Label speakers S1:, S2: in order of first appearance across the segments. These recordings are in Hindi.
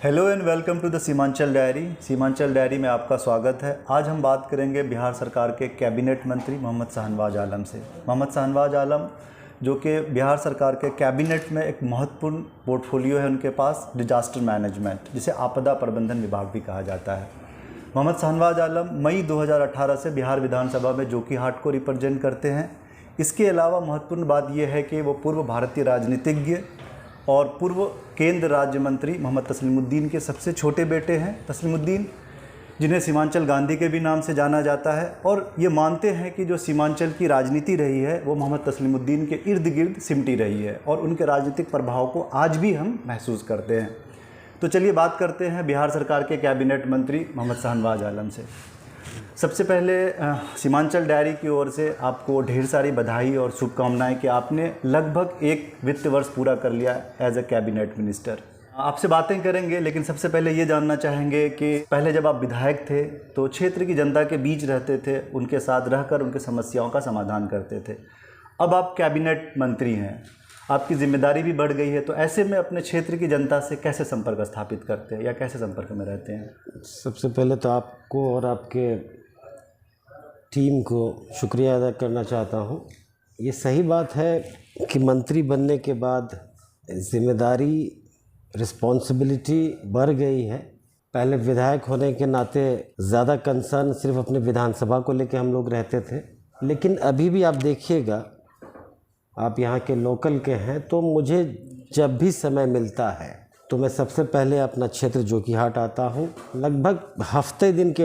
S1: Hello and welcome to the Seemanchal diary. Seemanchal diary में आपका स्वागत है। आज हम बात करेंगे बिहार सरकार के कैबिनेट मंत्री मोहम्मद शाहनवाज आलम से। मोहम्मद शाहनवाज आलम जो कि बिहार सरकार के कैबिनेट में एक महत्वपूर्ण पोर्टफोलियो है उनके पास, डिजास्टर मैनेजमेंट, जिसे आपदा प्रबंधन विभाग भी कहा जाता है। मोहम्मद शाहनवाज आलम मई 2018 से बिहार विधानसभा में जोकीहाट को रिप्रेजेंट करते हैं। इसके अलावा महत्वपूर्ण बात यह है कि वो पूर्व भारतीय राजनीतिज्ञ और पूर्व केंद्र राज्य मंत्री मोहम्मद तस्लीमुद्दीन के सबसे छोटे बेटे हैं। तस्लीमुद्दीन, जिन्हें सीमांचल गांधी के भी नाम से जाना जाता है, और ये मानते हैं कि जो सीमांचल की राजनीति रही है वो मोहम्मद तस्लीमुद्दीन के इर्द गिर्द सिमटी रही है और उनके राजनीतिक प्रभाव को आज भी हम महसूस करते हैं। तो चलिए बात करते हैं बिहार सरकार के कैबिनेट मंत्री मोहम्मद शाहनवाज आलम से। सबसे पहले सीमांचल डायरी की ओर से आपको ढेर सारी बधाई और शुभकामनाएं कि आपने लगभग एक वित्त वर्ष पूरा कर लिया एज ए कैबिनेट मिनिस्टर। आपसे बातें करेंगे, लेकिन सबसे पहले ये जानना चाहेंगे कि पहले जब आप विधायक थे तो क्षेत्र की जनता के बीच रहते थे, उनके साथ रहकर उनके समस्याओं का समाधान करते थे। अब आप कैबिनेट मंत्री हैं, आपकी जिम्मेदारी भी बढ़ गई है, तो ऐसे में अपने क्षेत्र की जनता से कैसे संपर्क स्थापित करते हैं या कैसे संपर्क में रहते हैं?
S2: सबसे पहले तो आपको और आपके टीम को शुक्रिया अदा करना चाहता हूँ। ये सही बात है कि मंत्री बनने के बाद जिम्मेदारी, रिस्पॉन्सिबिलिटी बढ़ गई है। पहले विधायक होने के नाते ज़्यादा कंसर्न सिर्फ अपने विधानसभा को लेकर हम लोग रहते थे, लेकिन अभी भी आप देखिएगा, आप यहाँ के लोकल के हैं, तो मुझे जब भी समय मिलता है तो मैं सबसे पहले अपना क्षेत्र जोकीहाट आता हूँ। लगभग हफ्ते दिन के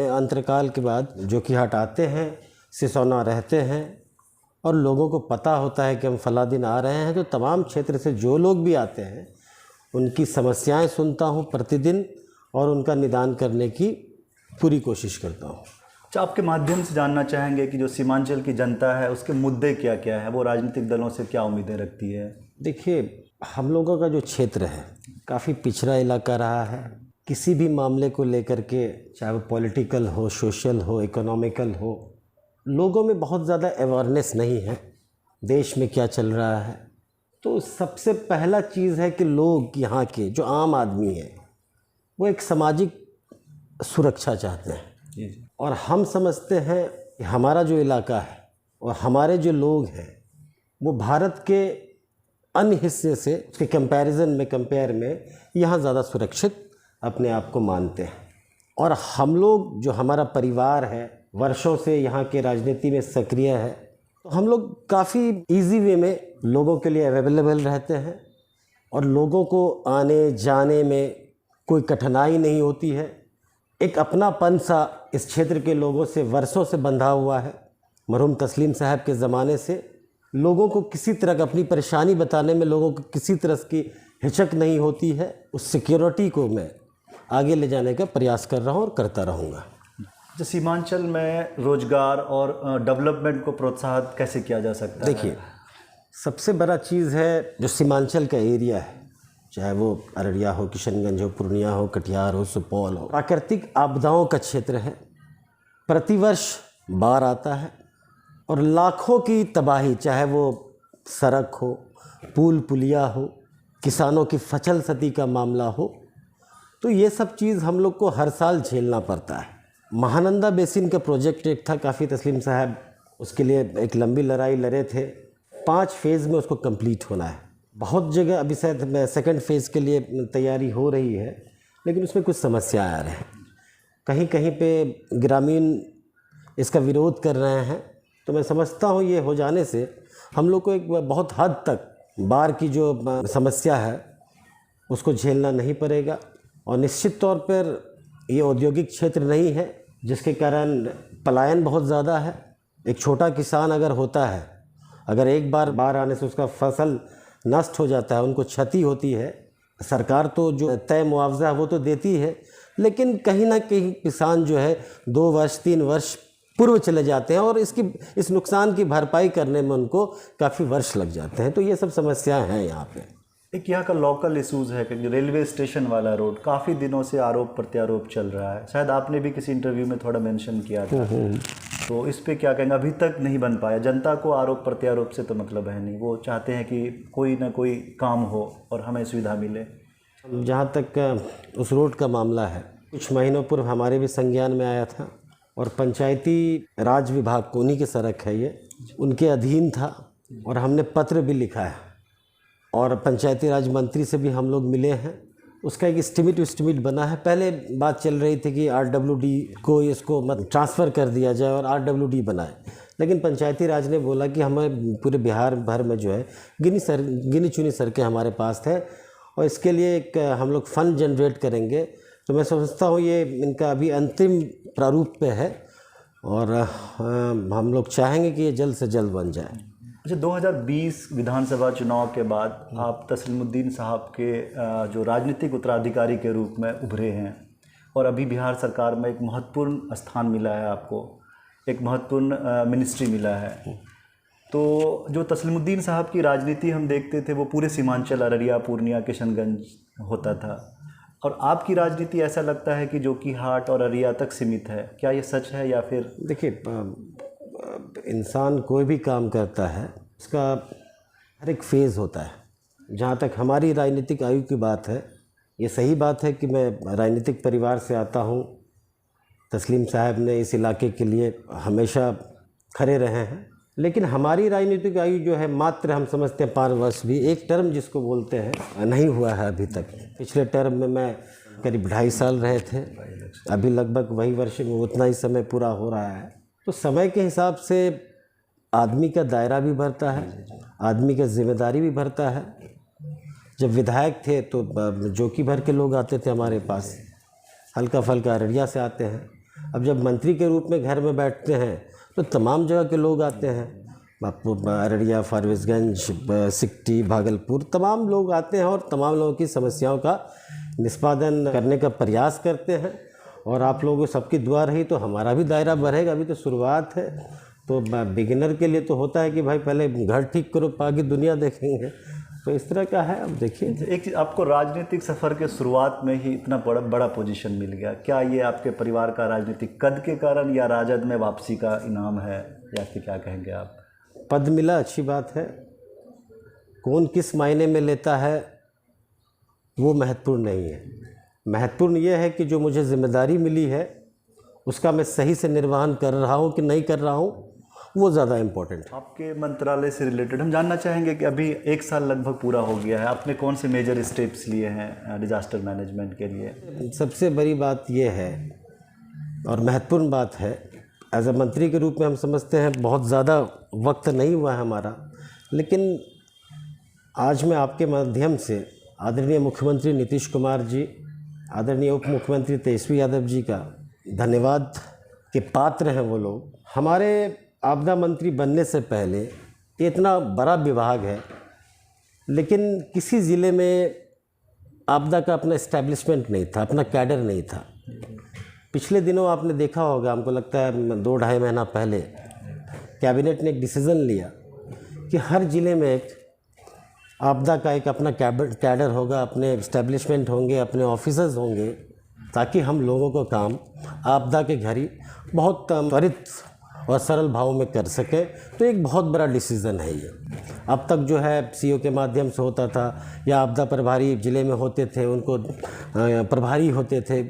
S2: अंतराल के बाद जोकीहाट आते हैं, सिसौना रहते हैं, और लोगों को पता होता है कि हम फला दिन आ रहे हैं। तो तमाम क्षेत्र से जो लोग भी आते हैं उनकी समस्याएं सुनता हूँ प्रतिदिन और उनका निदान करने की पूरी कोशिश करता हूँ।
S1: आपके माध्यम से जानना चाहेंगे कि जो सीमांचल की जनता है उसके मुद्दे क्या क्या है, वो राजनीतिक दलों से क्या उम्मीदें रखती है?
S2: देखिए, हम लोगों का जो क्षेत्र है काफ़ी पिछड़ा इलाका रहा है। किसी भी मामले को लेकर के, चाहे वो पॉलिटिकल हो, सोशल हो, इकोनॉमिकल हो, लोगों में बहुत ज़्यादा अवेयरनेस नहीं है देश में क्या चल रहा है। तो सबसे पहला चीज़ है कि लोग यहाँ के जो आम आदमी हैं वो एक सामाजिक सुरक्षा चाहते हैं, और हम समझते हैं कि हमारा जो इलाका है और हमारे जो लोग हैं वो भारत के अन्य हिस्से से उसके कंपेयर में यहाँ ज़्यादा सुरक्षित अपने आप को मानते हैं। और हम लोग, जो हमारा परिवार है, वर्षों से यहाँ के राजनीति में सक्रिय है, तो हम लोग काफ़ी इजी वे में लोगों के लिए अवेलेबल रहते हैं और लोगों को आने जाने में कोई कठिनाई नहीं होती है। एक अपनापन सा इस क्षेत्र के लोगों से वर्षों से बंधा हुआ है। मरहूम तस्लीम साहब के ज़माने से लोगों को किसी तरह का अपनी परेशानी बताने में लोगों को किसी तरह की हिचक नहीं होती है। उस सिक्योरिटी को मैं आगे ले जाने का प्रयास कर रहा हूँ और करता रहूँगा।
S1: जो सीमांचल में रोजगार और डेवलपमेंट को प्रोत्साहित कैसे किया जा सकता है?
S2: देखिए, सबसे बड़ा चीज़ है जो सीमांचल का एरिया है, चाहे वो अररिया हो, किशनगंज हो, पूर्णिया हो, कटिहार हो, सुपौल हो, प्राकृतिक आपदाओं का क्षेत्र है। प्रतिवर्ष बाढ़ आता है और लाखों की तबाही, चाहे वो सड़क हो, पुल पुलिया हो, किसानों की फसल क्षति का मामला हो, तो ये सब चीज़ हम लोग को हर साल झेलना पड़ता है। महानंदा बेसिन का प्रोजेक्ट एक था, काफ़ी तस्लीम साहब उसके लिए एक लंबी लड़ाई लड़े थे। 5 फेज़ में उसको कंप्लीट होना है। बहुत जगह अभी शायद सेकंड फेज़ के लिए तैयारी हो रही है, लेकिन उसमें कुछ समस्या आ रहे हैं। कहीं कहीं पे ग्रामीण इसका विरोध कर रहे हैं। तो मैं समझता हूँ ये हो जाने से हम लोग को एक बहुत हद तक बाढ़ की जो समस्या है उसको झेलना नहीं पड़ेगा। और निश्चित तौर पर ये औद्योगिक क्षेत्र नहीं है, जिसके कारण पलायन बहुत ज़्यादा है। एक छोटा किसान अगर होता है, अगर एक बार बाढ़ आने से उसका फसल नष्ट हो जाता है, उनको क्षति होती है, सरकार तो जो तय मुआवजा है वो तो देती है, लेकिन कहीं ना कहीं किसान जो है 2 वर्ष 3 वर्ष पूर्व चले जाते हैं और इस नुकसान की भरपाई करने में उनको काफ़ी वर्ष लग जाते हैं। तो ये सब समस्याएं हैं यहाँ पे।
S1: एक यहाँ का लोकल इशूज़ है कि रेलवे स्टेशन वाला रोड काफ़ी दिनों से आरोप प्रत्यारोप चल रहा है। शायद आपने भी किसी इंटरव्यू में थोड़ा मेंशन किया था, तो इस पे क्या कहेंगे? अभी तक नहीं बन पाया। जनता को आरोप प्रत्यारोप से तो मतलब है नहीं, वो चाहते हैं कि कोई ना कोई काम हो और हमें सुविधा मिले।
S2: जहाँ तक उस रोड का मामला है, कुछ महीनों पूर्व हमारे भी संज्ञान में आया था और पंचायती राज विभाग को, उन्हीं की सड़क है ये, उनके अधीन था और हमने पत्र भी लिखा है और पंचायती राज मंत्री से भी हम लोग मिले हैं। उसका एक एस्टिमेट बना है। पहले बात चल रही थी कि आरडब्ल्यूडी को इसको ट्रांसफ़र कर दिया जाए और आरडब्ल्यूडी बनाए, लेकिन पंचायती राज ने बोला कि हमें पूरे बिहार भर में जो है गिनी चुनी सड़कें हमारे पास है और इसके लिए एक हम लोग फंड जनरेट करेंगे। तो मैं समझता हूँ ये इनका अभी अंतिम प्रारूप पे है और हम लोग चाहेंगे कि ये जल्द से जल्द बन जाए।
S1: अच्छा, 2020 विधानसभा चुनाव के बाद आप तस्लीमुद्दीन साहब के जो राजनीतिक उत्तराधिकारी के रूप में उभरे हैं और अभी बिहार सरकार में एक महत्वपूर्ण स्थान मिला है आपको, एक महत्वपूर्ण मिनिस्ट्री मिला है। तो जो तस्लीमुद्दीन साहब की राजनीति हम देखते थे वो पूरे सीमांचल अररिया, पूर्णिया, किशनगंज होता था और आपकी राजनीति ऐसा लगता है कि जोकीहाट और अररिया तक सीमित है। क्या ये सच है या फिर?
S2: देखिए, इंसान कोई भी काम करता है उसका हर एक फेज़ होता है। जहाँ तक हमारी राजनीतिक आयु की बात है, ये सही बात है कि मैं राजनीतिक परिवार से आता हूँ। तस्लीम साहब ने इस इलाके के लिए हमेशा खड़े रहे हैं, लेकिन हमारी राजनीतिक आयु जो है मात्र हम समझते हैं 5 वर्ष, भी एक टर्म जिसको बोलते हैं नहीं हुआ है अभी तक। पिछले टर्म में मैं करीब 2.5 साल रहे थे, अभी लगभग वही वर्ष में उतना ही समय पूरा हो रहा है। तो समय के हिसाब से आदमी का दायरा भी बढ़ता है, आदमी का जिम्मेदारी भी बढ़ता है। जब विधायक थे तो जोकी भर के लोग आते थे हमारे पास, हल्का फल्का अररिया से आते हैं। अब जब मंत्री के रूप में घर में बैठते हैं तो तमाम जगह के लोग आते हैं, आपको अररिया, फारबिसगंज, सिकटी, भागलपुर, तमाम लोग आते हैं और तमाम लोगों की समस्याओं का निष्पादन करने का प्रयास करते हैं। और आप लोगों को सबकी दुआ रही तो हमारा भी दायरा बढ़ेगा। अभी तो शुरुआत है, तो बिगिनर के लिए तो होता है कि भाई पहले घर ठीक करो, आगे दुनिया देखेंगे। तो इस तरह का है। अब देखिए,
S1: एक चीज़, आपको राजनीतिक सफ़र के शुरुआत में ही इतना बड़ा पोजीशन मिल गया, क्या ये आपके परिवार का राजनीतिक कद के कारण या राजद में वापसी का इनाम है या फिर क्या कहेंगे आप?
S2: पद मिला, अच्छी बात है। कौन किस मायने में लेता है वो महत्वपूर्ण नहीं है। महत्वपूर्ण ये है कि जो मुझे जिम्मेदारी मिली है उसका मैं सही से निर्वहन कर रहा हूँ कि नहीं कर रहा हूँ, वो ज़्यादा इम्पोर्टेंट है।
S1: आपके मंत्रालय से रिलेटेड हम जानना चाहेंगे कि अभी 1 साल लगभग पूरा हो गया है, आपने कौन से मेजर स्टेप्स लिए हैं डिज़ास्टर मैनेजमेंट के लिए?
S2: सबसे बड़ी बात ये है और महत्वपूर्ण बात है, एज अ मंत्री के रूप में हम समझते हैं बहुत ज़्यादा वक्त नहीं हुआ है हमारा, लेकिन आज मैं आपके माध्यम से आदरणीय मुख्यमंत्री नीतीश कुमार जी, आदरणीय उप मुख्यमंत्री तेजस्वी यादव जी का धन्यवाद के पात्र हैं। वो लोग हमारे आपदा मंत्री बनने से पहले ये इतना बड़ा विभाग है, लेकिन किसी ज़िले में आपदा का अपना इस्टेब्लिशमेंट नहीं था, अपना कैडर नहीं था। पिछले दिनों आपने देखा होगा, हमको लगता है 2-2.5 महीना पहले कैबिनेट ने एक डिसीज़न लिया कि हर ज़िले में एक आपदा का एक अपना कैडर होगा, अपने इस्टेब्लिशमेंट होंगे, अपने ऑफिसर्स होंगे, ताकि हम लोगों को काम आपदा के घड़ी बहुत त्वरित और सरल भाव में कर सके। तो एक बहुत बड़ा डिसीज़न है ये। अब तक जो है सीओ के माध्यम से होता था या आपदा प्रभारी ज़िले में होते थे, उनको प्रभारी होते थे,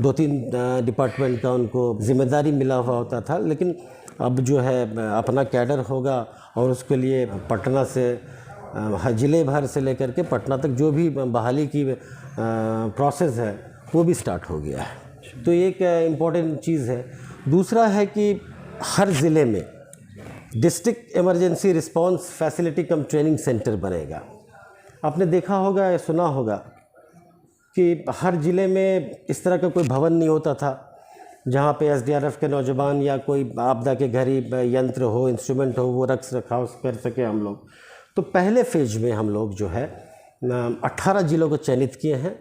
S2: 2-3 डिपार्टमेंट का उनको जिम्मेदारी मिला हुआ होता था। लेकिन अब जो है अपना कैडर होगा और उसके लिए पटना से ज़िले भर से लेकर के पटना तक जो भी बहाली की प्रोसेस है वो भी स्टार्ट हो गया है। तो एक इम्पॉर्टेंट चीज़ है। दूसरा है कि हर ज़िले में डिस्ट्रिक्ट इमरजेंसी रिस्पांस फैसिलिटी कम ट्रेनिंग सेंटर बनेगा। आपने देखा होगा या सुना होगा कि हर ज़िले में इस तरह का कोई भवन नहीं होता था जहाँ पे एसडीआरएफ के नौजवान या कोई आपदा के घड़ी यंत्र हो, इंस्ट्रूमेंट हो, वो रख रखाव कर सके हम लोग। तो पहले फेज में हम लोग जो है 18 ज़िलों को चयनित किए हैं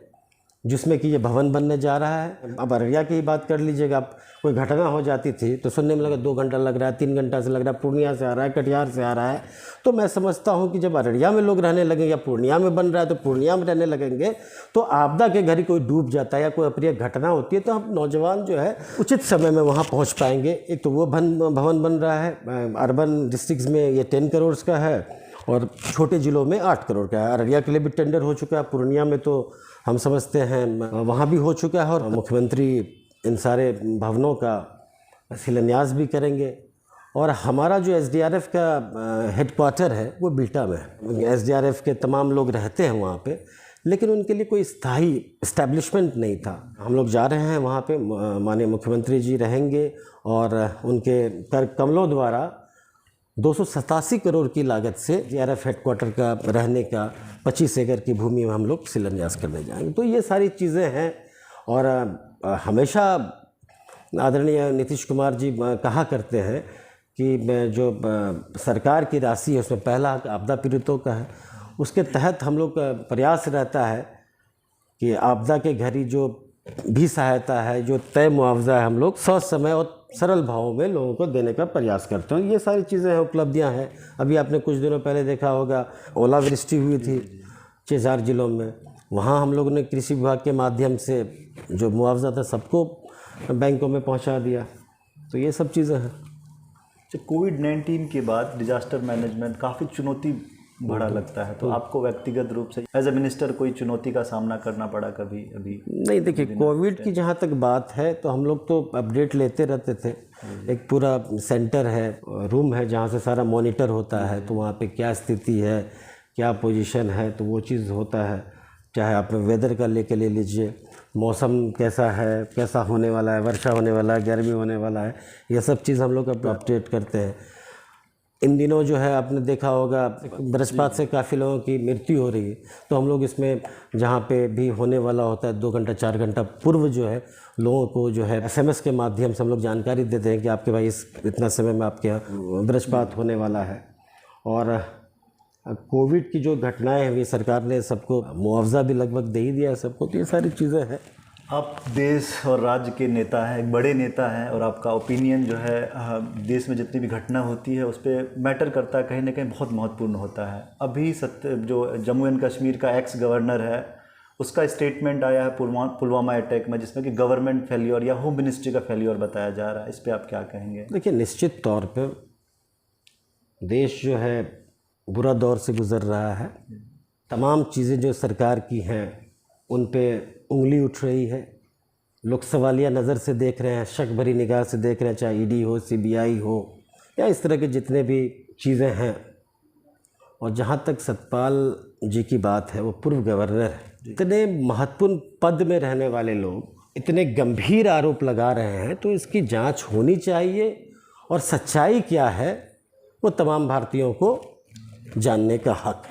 S2: जिसमें कि ये भवन बनने जा रहा है। अब अररिया की ही बात कर लीजिएगा, आप कोई घटना हो जाती थी तो सुनने में लगा 2 घंटा लग रहा है, 3 घंटा से लग रहा है, पूर्णिया से आ रहा है, कटिहार से आ रहा है। तो मैं समझता हूँ कि जब अररिया में लोग रहने लगेंगे या पूर्णिया में बन रहा है तो पूर्णिया में रहने लगेंगे, तो आपदा के घड़ी कोई डूब जाता है या कोई अप्रिय घटना होती है तो हम नौजवान जो है उचित समय में वहाँ पहुँच पाएंगे। एक तो वो भवन बन रहा है, अर्बन डिस्ट्रिक्ट में ये 10 करोड़ का है और छोटे ज़िलों में 8 करोड़ का है। अररिया के लिए भी टेंडर हो चुका है, पूर्णिया में तो हम समझते हैं वहाँ भी हो चुका है और मुख्यमंत्री इन सारे भवनों का शिलान्यास भी करेंगे। और हमारा जो एसडीआरएफ का हेडक्वार्टर है वो बिल्टा में है। एसडीआरएफ के तमाम लोग रहते हैं वहाँ पे, लेकिन उनके लिए कोई स्थायी इस्टेब्लिशमेंट नहीं था। हम लोग जा रहे हैं वहाँ पे, माननीय मुख्यमंत्री जी रहेंगे और उनके कर कमलों द्वारा 287 करोड़ की लागत से एसडीआरएफ हेडक्वार्टर का रहने का 25 एकड़ की भूमि में हम लोग शिलान्यास करने जाएंगे। तो ये सारी चीज़ें हैं। और हमेशा आदरणीय नीतीश कुमार जी कहा करते हैं कि जो सरकार की राशि है उसमें पहला हक आपदा पीड़ितों का है। उसके तहत हम लोग का प्रयास रहता है कि आपदा के घड़ी जो भी सहायता है, जो तय मुआवजा है, हम लोग ससमय और सरल भावों में लोगों को देने का प्रयास करते हैं। ये सारी चीज़ें हैं, उपलब्धियां हैं। अभी आपने कुछ दिनों पहले देखा होगा ओलावृष्टि हुई थी 6 जिलों में। वहाँ हम लोगों ने कृषि विभाग के माध्यम से जो मुआवजा था सबको बैंकों में पहुँचा दिया। तो ये सब चीज़ें हैं।
S1: कोविड-19 के बाद डिजास्टर मैनेजमेंट काफ़ी चुनौती भरा लगता है, तो आपको व्यक्तिगत रूप से एज ए मिनिस्टर कोई चुनौती का सामना करना पड़ा कभी अभी?
S2: नहीं, देखिए कोविड की जहाँ तक बात है तो हम लोग तो अपडेट लेते रहते थे। एक पूरा सेंटर है, रूम है जहाँ से सारा मॉनिटर होता है, तो वहाँ पे क्या स्थिति है, क्या पोजीशन है, तो वो चीज़ होता है। चाहे आप वेदर का लेके ले लीजिए, मौसम कैसा है, कैसा होने वाला है, वर्षा होने वाला है, गर्मी होने वाला है, ये सब चीज़ हम लोग अपडेट करते हैं। इन दिनों जो है आपने देखा होगा वज्रपात से काफ़ी लोगों की मृत्यु हो रही है, तो हम लोग इसमें जहाँ पे भी होने वाला होता है 2 घंटा 4 घंटा पूर्व जो है लोगों को जो है SMS के माध्यम से हम लोग जानकारी देते हैं कि आपके भाई इतना समय में आपके यहाँ वज्रपात होने वाला है। और कोविड की जो घटनाएं हुई, सरकार ने सबको मुआवजा भी लगभग दे ही दिया है सबको। तो ये सारी चीज़ें हैं।
S1: आप देश और राज्य के नेता हैं, एक बड़े नेता हैं, और आपका ओपिनियन जो है देश में जितनी भी घटना होती है उस पर मैटर करता है, कहीं ना कहीं बहुत महत्वपूर्ण होता है। अभी जो जम्मू एंड कश्मीर का एक्स गवर्नर है उसका स्टेटमेंट आया है पुलवामा अटैक में, जिसमें कि गवर्नमेंट फेल्योर या होम मिनिस्ट्री का फेल्योर बताया जा रहा है। इस पर आप क्या कहेंगे?
S2: देखिए, निश्चित तौर पर देश जो है बुरा दौर से गुज़र रहा है। तमाम चीज़ें जो सरकार की हैं उन पे उंगली उठ रही है। लोग सवालिया नज़र से देख रहे हैं, शक भरी निगाह से देख रहे हैं, चाहे ED हो, CBI हो या इस तरह के जितने भी चीज़ें हैं। और जहाँ तक सतपाल जी की बात है, वो पूर्व गवर्नर है। इतने महत्वपूर्ण पद में रहने वाले लोग इतने गंभीर आरोप लगा रहे हैं, तो इसकी जांच होनी चाहिए और सच्चाई क्या है वो तमाम भारतीयों को जानने का हक।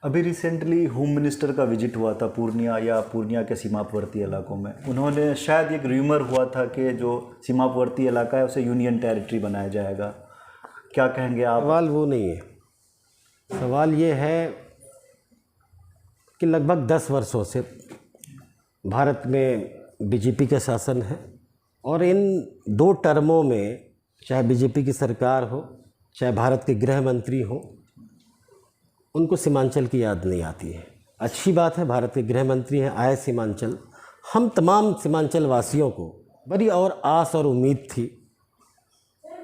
S1: अभी रिसेंटली होम मिनिस्टर का विजिट हुआ था पूर्णिया के सीमावर्ती इलाकों में। उन्होंने शायद एक र्यूमर हुआ था कि जो सीमावर्ती इलाका है उसे यूनियन टेरिटरी बनाया जाएगा। क्या कहेंगे आप?
S2: सवाल वो नहीं है। सवाल ये है कि लगभग 10 वर्षों से भारत में BJP का शासन है और इन 2 टर्मों में चाहे BJP की सरकार हो, चाहे भारत के गृह मंत्री हो, उनको सीमांचल की याद नहीं आती है। अच्छी बात है, भारत के गृह मंत्री हैं, आए सीमांचल। हम तमाम सीमांचल वासियों को बड़ी और आस और उम्मीद थी।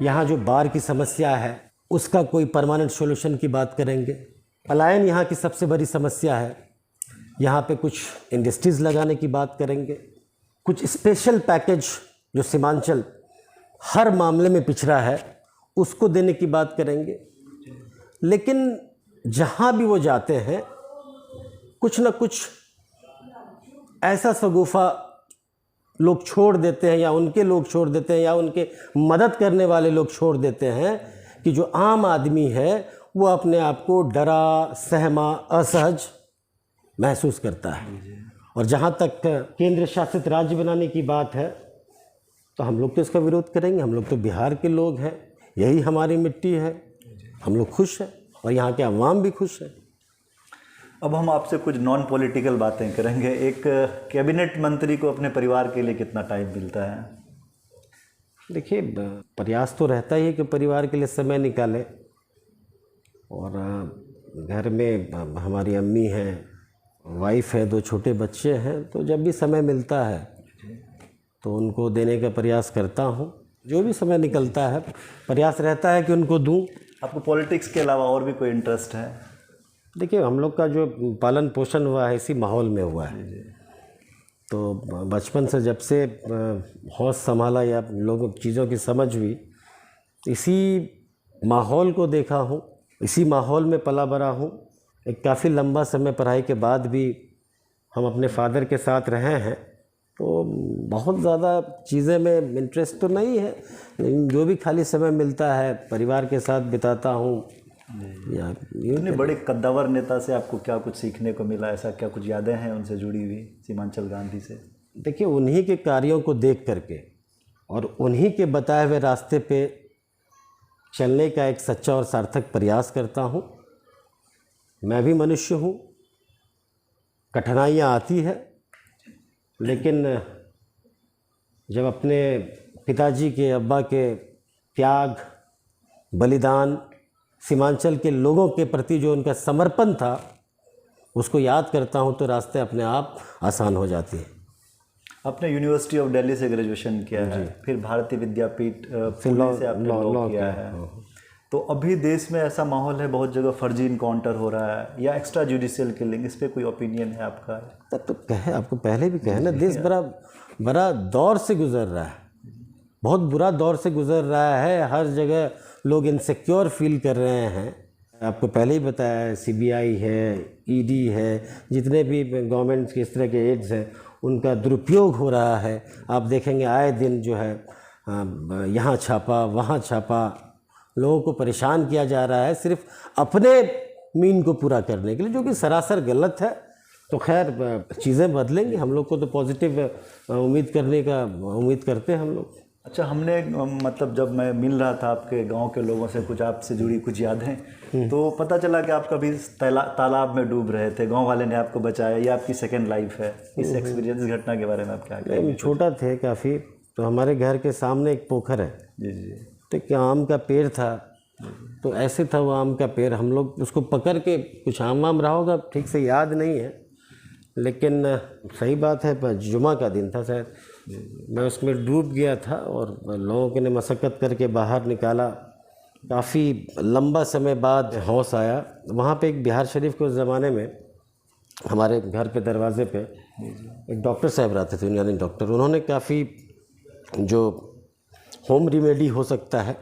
S2: यहाँ जो बाढ़ की समस्या है उसका कोई परमानेंट सॉल्यूशन की बात करेंगे। पलायन यहाँ की सबसे बड़ी समस्या है, यहाँ पे कुछ इंडस्ट्रीज़ लगाने की बात करेंगे। कुछ स्पेशल पैकेज जो सीमांचल हर मामले में पिछड़ा है उसको देने की बात करेंगे। लेकिन जहाँ भी वो जाते हैं कुछ न कुछ ऐसा शगुफा लोग छोड़ देते हैं, या उनके लोग छोड़ देते हैं, या उनके मदद करने वाले लोग छोड़ देते हैं कि जो आम आदमी है वो अपने आप को डरा, सहमा, असहज महसूस करता है। और जहाँ तक केंद्र शासित राज्य बनाने की बात है तो हम लोग तो इसका विरोध करेंगे। हम लोग तो बिहार के लोग हैं, यही हमारी मिट्टी है, हम लोग खुश हैं और यहाँ के अवाम भी खुश है।
S1: अब हम आपसे कुछ नॉन पॉलिटिकल बातें करेंगे। एक कैबिनेट मंत्री को अपने परिवार के लिए कितना टाइम मिलता है?
S2: देखिए, प्रयास तो रहता ही है कि परिवार के लिए समय निकालें। और घर में हमारी अम्मी हैं, वाइफ है, 2 छोटे बच्चे हैं, तो जब भी समय मिलता है तो उनको देने का प्रयास करता हूँ। जो भी समय निकलता है प्रयास रहता है कि उनको दूँ।
S1: आपको पॉलिटिक्स के अलावा और भी कोई इंटरेस्ट है?
S2: देखिए, हम लोग का जो पालन पोषण हुआ है इसी माहौल में हुआ है। तो बचपन से जब से होश संभाला या लोगों चीज़ों की समझ हुई, इसी माहौल को देखा हूँ, इसी माहौल में पला बड़ा हूँ। एक काफ़ी लंबा समय पढ़ाई के बाद भी हम अपने फादर के साथ रहे हैं, तो बहुत ज़्यादा चीज़ें में इंटरेस्ट तो नहीं है, लेकिन जो भी खाली समय मिलता है परिवार के साथ बिताता हूँ। या
S1: इतने बड़े कद्दावर नेता से आपको क्या कुछ सीखने को मिला? ऐसा क्या कुछ यादें हैं उनसे जुड़ी हुई, सीमांचल गांधी से?
S2: देखिए, उन्हीं के कार्यों को देख करके और उन्हीं के बताए हुए रास्ते पे चलने का एक सच्चा और सार्थक प्रयास करता हूँ। मैं भी मनुष्य हूँ, कठिनाइयाँ आती है, लेकिन जब अपने पिताजी के, अब्बा के त्याग, बलिदान, सीमांचल के लोगों के प्रति जो उनका समर्पण था, उसको याद करता हूँ तो रास्ते अपने आप आसान हो जाते हैं।
S1: आपने यूनिवर्सिटी ऑफ दिल्ली से ग्रेजुएशन किया है, फिर भारतीय विद्यापीठ पुणे से आपने लॉ किया है। तो अभी देश में ऐसा माहौल है, बहुत जगह फर्जी इनकाउंटर हो रहा है या एक्स्ट्रा जुडिशियल किलिंग, इस पर कोई ओपिनियन है आपका?
S2: तब तो कहे, आपको पहले भी कहे ना, देश बड़ा दौर से गुजर रहा है, बहुत बुरा दौर से गुजर रहा है। हर जगह लोग इनसिक्योर फील कर रहे हैं। आपको पहले ही बताया है, सीबीआई है, ईडी है, जितने भी गवर्नमेंट के इस तरह के एड्स हैं, उनका दुरुपयोग हो रहा है। आप देखेंगे आए दिन जो है यहाँ छापा, वहाँ छापा, लोगों को परेशान किया जा रहा है सिर्फ अपने मीन को पूरा करने के लिए, जो कि सरासर गलत है। तो खैर, चीज़ें बदलेंगी, हम लोग को तो पॉजिटिव उम्मीद करते हैं हम लोग।
S1: अच्छा, हमने मतलब जब मैं मिल रहा था आपके गांव के लोगों से, कुछ आपसे जुड़ी कुछ यादें, तो पता चला कि आप कभी तालाब में डूब रहे थे, गांव वाले ने आपको बचाया, ये आपकी सेकंड लाइफ है। इस एक्सपीरियंस, इस घटना के बारे में आप क्या कहेंगे?
S2: छोटा थे काफ़ी, तो हमारे घर के सामने एक पोखर है
S1: जी जी,
S2: तो एक आम का पेड़ था, तो ऐसे था वो आम का पेड़, हम लोग उसको पकड़ के, कुछ आम रहा होगा, ठीक से याद नहीं है, लेकिन सही बात है, पर जुमा का दिन था शायद, मैं उसमें डूब गया था और लोगों ने मशक्क़त करके बाहर निकाला। काफ़ी लंबा समय बाद होश आया। वहाँ पे एक बिहार शरीफ के उस ज़माने में हमारे घर पे दरवाजे पे एक डॉक्टर साहब रहते थे, यूनानी डॉक्टर। उन्होंने काफ़ी जो होम रेमेडी हो सकता है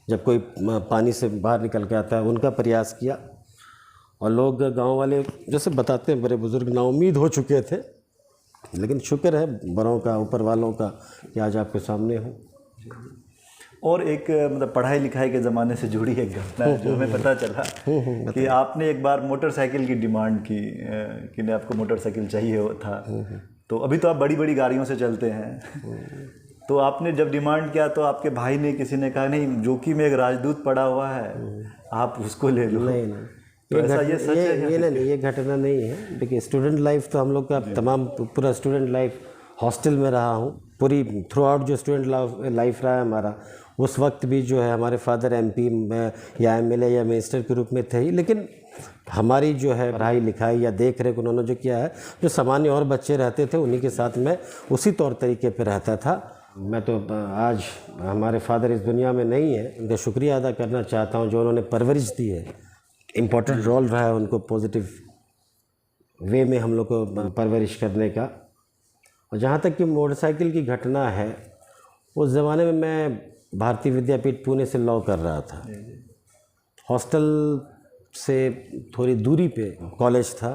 S2: जब कोई पानी से बाहर निकल के आता है, उनका प्रयास किया। और लोग, गांव वाले जैसे बताते हैं, बड़े बुजुर्ग नाउम्मीद हो चुके थे, लेकिन शुक्र है बड़ों का, ऊपर वालों का, कि आज आपके सामने हूँ।
S1: और एक मतलब पढ़ाई लिखाई के ज़माने से जुड़ी एक घटना है जो हमें पता चला कि आपने एक बार मोटरसाइकिल की डिमांड की, कि ने आपको मोटरसाइकिल चाहिए था। तो अभी तो आप बड़ी बड़ी गाड़ियों से चलते हैं, तो आपने जब डिमांड किया तो आपके भाई ने, किसी ने कहा नहीं, जोकी में एक राजदूत पड़ा हुआ है, आप उसको ले लो।
S2: नहीं,
S1: तो ऐसा ये सच है?
S2: ये नहीं, ये घटना नहीं है। देखिए, स्टूडेंट लाइफ तो हम लोग का तमाम, पूरा स्टूडेंट लाइफ हॉस्टल में रहा हूँ, पूरी थ्रू आउट जो स्टूडेंट लाइफ रहा है हमारा, उस वक्त भी जो है हमारे फादर एमपी या एमएलए या मिनिस्टर के रूप में थे ही, लेकिन हमारी जो है पढ़ाई लिखाई या देख रेख उन्होंने जो किया है, जो सामान्य और बच्चे रहते थे उन्हीं के साथ मैं उसी तौर तरीके पे रहता था। मैं तो आज, हमारे फादर इस दुनिया में नहीं है, उनका शुक्रिया अदा करना चाहता हूँ, जो उन्होंने परवरिश दी है। इम्पोर्टेंट रोल रहा है उनको पॉजिटिव वे में हम लोग को परवरिश करने का। और जहाँ तक कि मोटरसाइकिल की घटना है, उस ज़माने में मैं भारतीय विद्यापीठ पुणे से लॉ कर रहा था। हॉस्टल से थोड़ी दूरी पे कॉलेज था,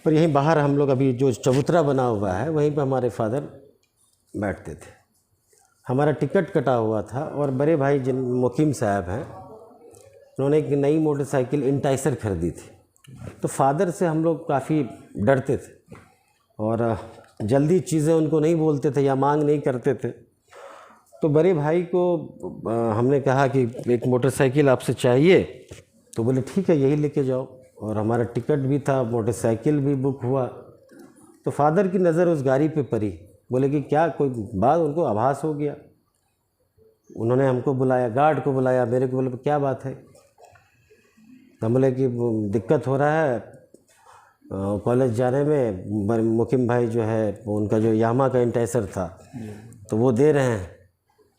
S2: पर यहीं बाहर हम लोग, अभी जो चबूतरा बना हुआ है वहीं पे हमारे फादर बैठते थे। हमारा टिकट कटा हुआ था और बड़े भाई जिन मुकीम साहब हैं, उन्होंने एक नई मोटरसाइकिल इंटाइसर खरीदी थी। तो फादर से हम लोग काफ़ी डरते थे और जल्दी चीज़ें उनको नहीं बोलते थे या मांग नहीं करते थे। तो बड़े भाई को हमने कहा कि एक मोटरसाइकिल आपसे चाहिए, तो बोले ठीक है, यही लेके जाओ। और हमारा टिकट भी था, मोटरसाइकिल भी बुक हुआ। तो फादर की नज़र उस गाड़ी पे पड़ी, बोले कि क्या कोई बात, उनको आभास हो गया। उन्होंने हमको बुलाया, गार्ड को बुलाया, मेरे को बोले क्या बात है। तो हम बोले कि दिक्कत हो रहा है कॉलेज जाने में, मुकीम भाई जो है उनका जो यामा का इंटाइसर था तो वो दे रहे हैं।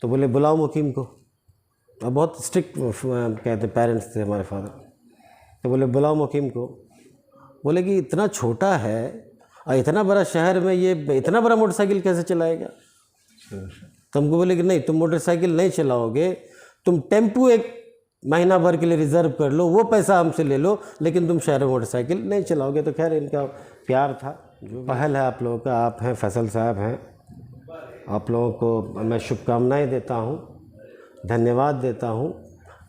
S2: तो बोले बुलाओ मुकीम को। और बहुत स्ट्रिक्ट कहते पेरेंट्स थे हमारे फादर। तो बोले बुलाओ मुकीम को। बोले कि इतना छोटा है और इतना बड़ा शहर में ये इतना बड़ा मोटरसाइकिल कैसे चलाएगा। तो हमको बोले कि नहीं, तुम मोटरसाइकिल नहीं चलाओगे, तुम टेम्पू एक महीना भर के लिए रिज़र्व कर लो, वो पैसा हमसे ले लो, लेकिन तुम शहर में मोटरसाइकिल नहीं चलाओगे। तो खैर इनका प्यार था। जो पहल है आप लोगों का, आप हैं फैसल साहब हैं, आप लोगों को मैं शुभकामनाएं देता हूं, धन्यवाद देता हूं।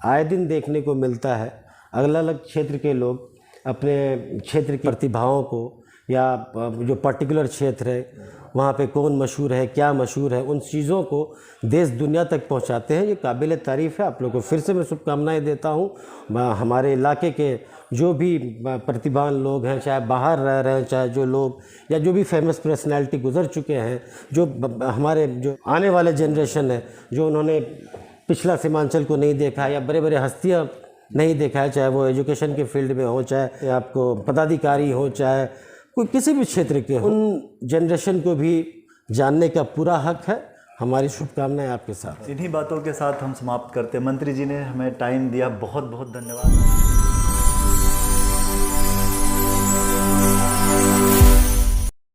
S2: आए दिन देखने को मिलता है अलग अलग क्षेत्र के लोग अपने क्षेत्र की प्रतिभाओं को या जो पर्टिकुलर क्षेत्र है वहाँ पे कौन मशहूर है, क्या मशहूर है, उन चीज़ों को देश दुनिया तक पहुँचाते हैं। ये काबिल तारीफ़ है। आप लोगों को फिर से मैं शुभकामनाएं देता हूँ। हमारे इलाके के जो भी प्रतिभावान लोग हैं, चाहे बाहर रह रहे हैं, चाहे जो लोग या जो भी फेमस पर्सनैलिटी गुजर चुके हैं, जो हमारे जो आने वाले जनरेशन है, जो उन्होंने पिछला सीमांचल को नहीं देखा या बड़े बड़े हस्तियाँ नहीं देखा है, चाहे वो एजुकेशन के फील्ड में हो, चाहे आपको पदाधिकारी हो, चाहे कोई किसी भी क्षेत्र के, उन जनरेशन को भी जानने का पूरा हक है। हमारी शुभकामनाएं आपके साथ।
S1: इन्हीं बातों के साथ हम समाप्त करते हैं। मंत्री जी ने हमें टाइम दिया, बहुत बहुत धन्यवाद।